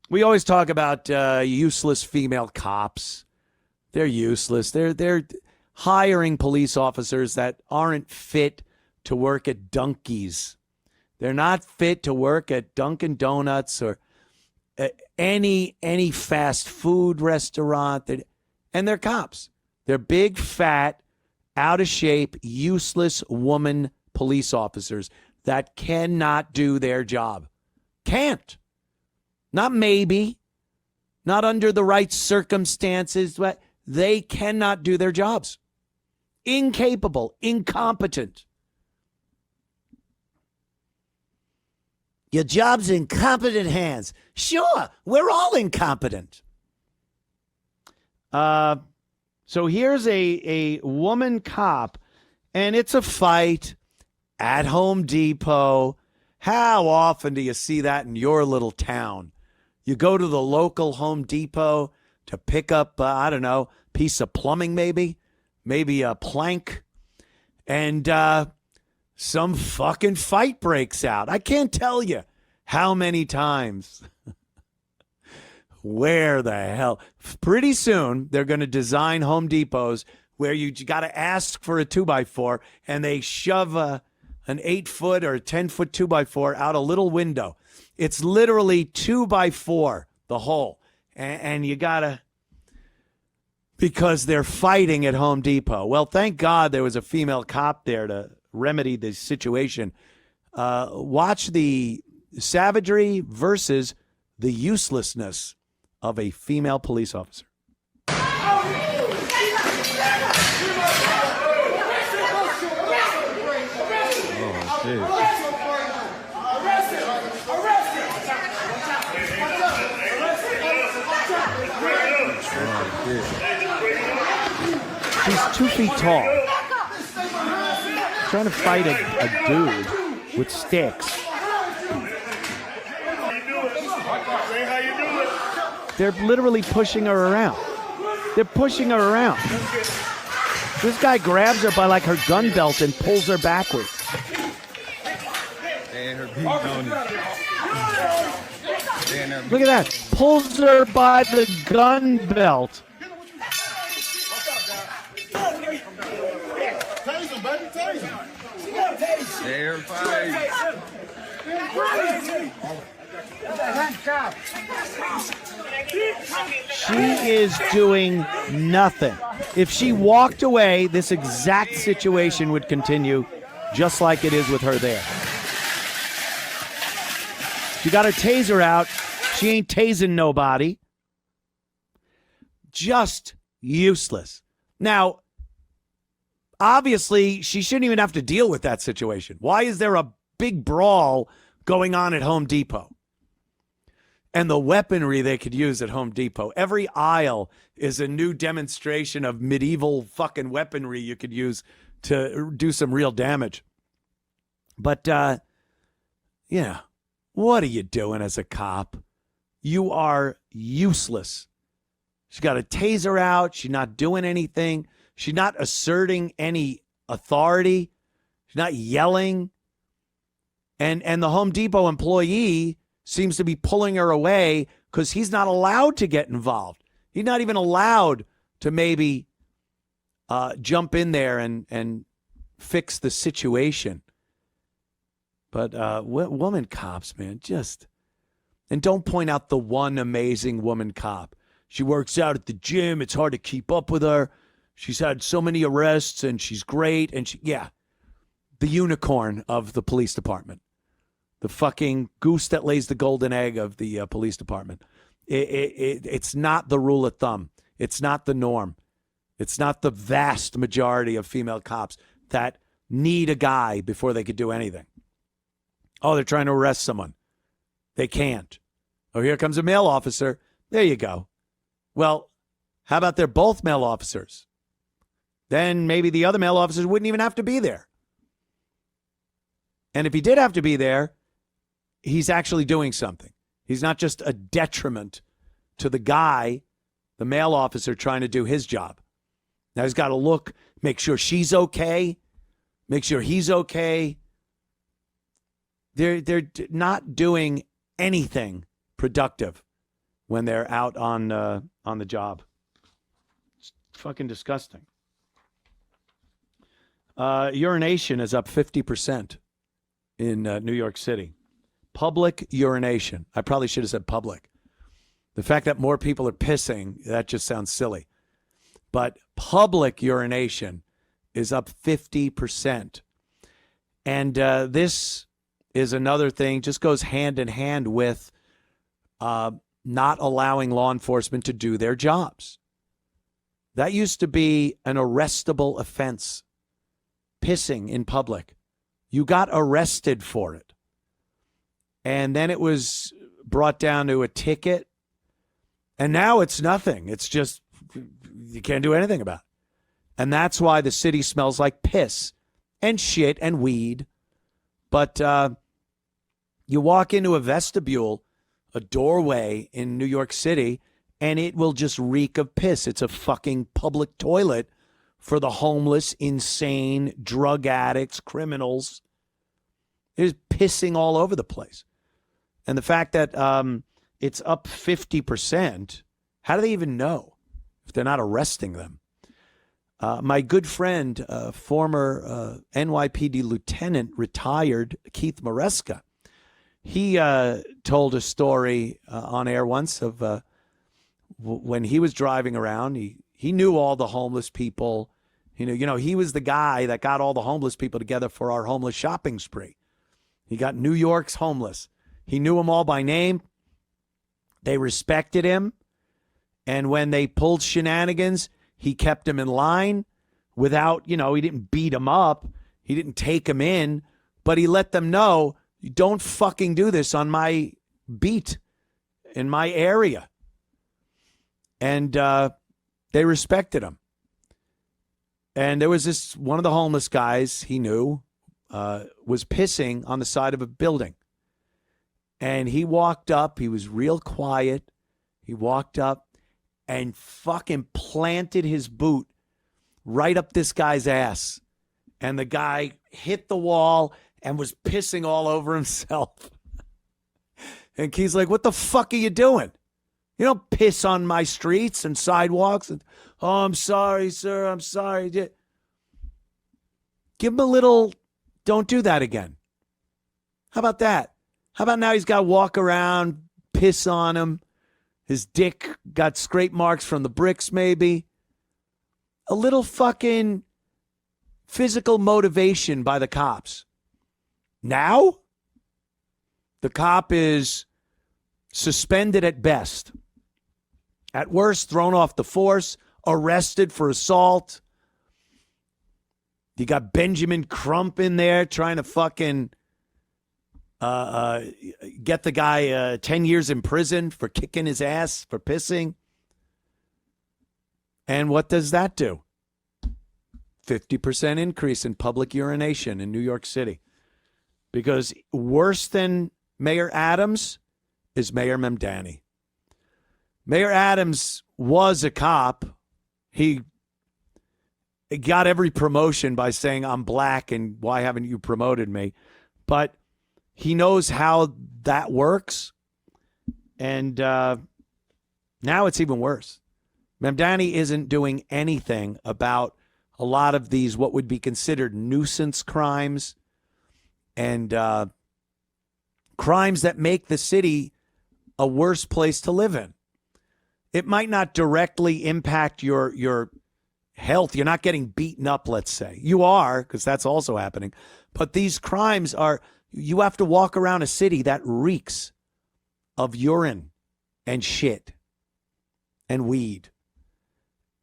We always talk about useless female cops. They're useless. They're hiring police officers that aren't fit to work at Dunkies. They're not fit to work at Dunkin' Donuts or any fast food restaurant. And they're cops. They're big, fat, out of shape, useless woman police officers that cannot do their job. Can't. Not maybe. Not under the right circumstances. But they cannot do their jobs. Incapable, incompetent. Your job's in competent hands. Sure, we're all incompetent. So here's a woman cop, and it's a fight at Home Depot. How often do you see that in your little town? You go to the local Home Depot to pick up, I don't know, piece of plumbing maybe a plank, and some fucking fight breaks out. I can't tell you how many times. Where the hell? Pretty soon, they're going to design Home Depots where you got to ask for a 2x4, and they shove an 8-foot or 10-foot 2x4 out a little window. It's literally 2x4, the hole. And you got to, because they're fighting at Home Depot. Well, thank God there was a female cop there to remedy the situation. Watch the savagery versus the uselessness of a female police officer. Oh, dude. She's 2 feet tall. Trying to fight a dude with sticks. They're literally pushing her around. They're pushing her around. This guy grabs her by like her gun belt and pulls her backwards. Look at that. Pulls her by the gun belt. She is doing nothing. If she walked away, this exact situation would continue just like it is with her there. She got her taser out. She ain't tasing nobody. Just useless. Now, obviously, she shouldn't even have to deal with that situation. Why is there a big brawl going on at Home Depot? And the weaponry they could use at Home Depot. Every aisle is a new demonstration of medieval fucking weaponry you could use to do some real damage. But, yeah, what are you doing as a cop? You are useless. She got a taser out. She's not doing anything. She's not asserting any authority. She's not yelling. And the Home Depot employee seems to be pulling her away because he's not allowed to get involved. He's not even allowed to maybe jump in there and fix the situation. But woman cops, man, just... And don't point out the one amazing woman cop. She works out at the gym. It's hard to keep up with her. She's had so many arrests, and she's great. And the unicorn of the police department. The fucking goose that lays the golden egg of the police department. It's not the rule of thumb. It's not the norm. It's not the vast majority of female cops that need a guy before they could do anything. Oh, they're trying to arrest someone. They can't. Oh, here comes a male officer. There you go. Well, how about they're both male officers? Then maybe the other male officers wouldn't even have to be there. And if he did have to be there, he's actually doing something. He's not just a detriment to the guy, the male officer, trying to do his job. Now he's got to look, make sure she's okay, make sure he's okay. They're not doing anything productive. when they're out on the job. It's fucking disgusting. Urination is up 50% in New York City. Public urination. I probably should have said public. The fact that more people are pissing, that just sounds silly. But public urination is up 50%. And this is another thing, just goes hand in hand with not allowing law enforcement to do their jobs. That used to be an arrestable offense. Pissing in public. You got arrested for it. And then it was brought down to a ticket. And now it's nothing. It's just, you can't do anything about it. And that's why the city smells like piss and shit and weed. But you walk into a vestibule, a doorway in New York City, and it will just reek of piss. It's a fucking public toilet for the homeless, insane, drug addicts, criminals. There's pissing all over the place. And the fact that it's up 50%, how do they even know if they're not arresting them? My good friend, former NYPD lieutenant, retired Keith Maresca, he told a story on air once of when he was driving around. He knew all the homeless people. You know, he was the guy that got all the homeless people together for our homeless shopping spree. He got New York's homeless. He knew them all by name. They respected him. And when they pulled shenanigans, he kept them in line without, he didn't beat them up. He didn't take them in, but he let them know, you don't fucking do this on my beat, in my area. And they respected him. And there was one of the homeless guys he knew was pissing on the side of a building. And he walked up. He was real quiet. He walked up and fucking planted his boot right up this guy's ass. And the guy hit the wall and was pissing all over himself. And Keith's like, what the fuck are you doing? You don't piss on my streets and sidewalks. And, oh, I'm sorry, sir. I'm sorry. Give him a little, don't do that again. How about that? How about now he's got to walk around, piss on him. His dick got scrape marks from the bricks, maybe. A little fucking physical motivation by the cops. Now, the cop is suspended at best. At worst, thrown off the force, arrested for assault. You got Benjamin Crump in there trying to fucking get the guy 10 years in prison for kicking his ass, for pissing. And what does that do? 50% increase in public urination in New York City. Because worse than Mayor Adams is Mayor Mamdani. Mayor Adams was a cop. He got every promotion by saying, I'm black and why haven't you promoted me? But he knows how that works. And now it's even worse. Mamdani isn't doing anything about a lot of these, what would be considered nuisance crimes and crimes that make the city a worse place to live in. It might not directly impact your health. You're not getting beaten up, let's say. You are, because that's also happening. But these crimes are, you have to walk around a city that reeks of urine and shit and weed.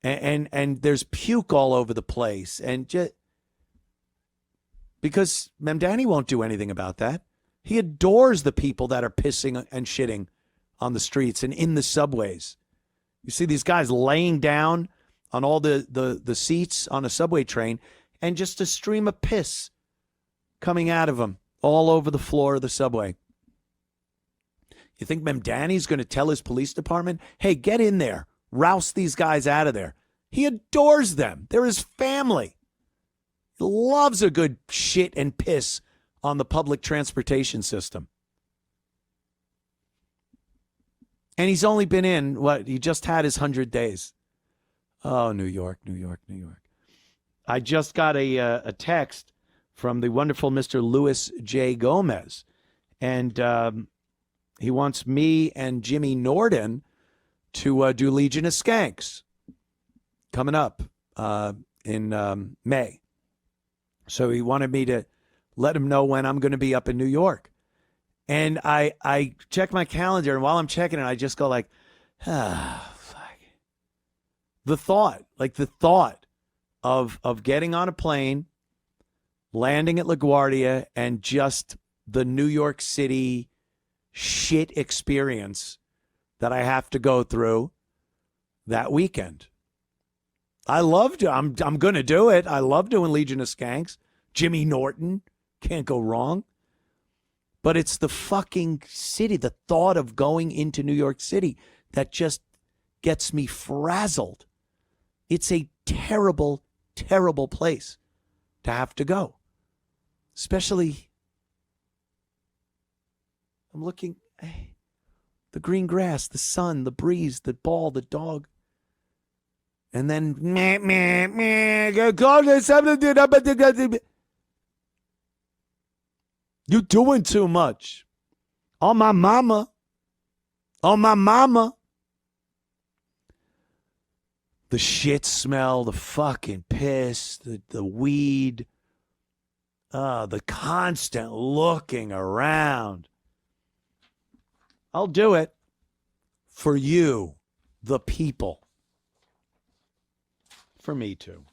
And there's puke all over the place. And just because Mamdani won't do anything about that. He adores the people that are pissing and shitting on the streets and in the subways. You see these guys laying down on all the seats on a subway train and just a stream of piss coming out of them all over the floor of the subway. You think Mamdani's going to tell his police department, hey, get in there, rouse these guys out of there? He adores them. They're his family. He loves a good shit and piss on the public transportation system. And he's only been in, he just had his 100 days. Oh, New York, New York, New York. I just got a text from the wonderful Mr. Louis J. Gomez. And he wants me and Jimmy Norton to do Legion of Skanks coming up in May. So he wanted me to let him know when I'm going to be up in New York. And I check my calendar, and while I'm checking it, I just go like, fuck. The thought of getting on a plane, landing at LaGuardia, and just the New York City shit experience that I have to go through that weekend. I'm going to do it. I love doing Legion of Skanks. Jimmy Norton, can't go wrong. But it's the fucking city, the thought of going into New York City that just gets me frazzled. It's a terrible, terrible place to have to go. Especially, I'm looking, the green grass, the sun, the breeze, the ball, the dog. And then, you doing too much. On my mama. On my mama. The shit smell, the fucking piss, the weed, the constant looking around. I'll do it for you, the people. For me too.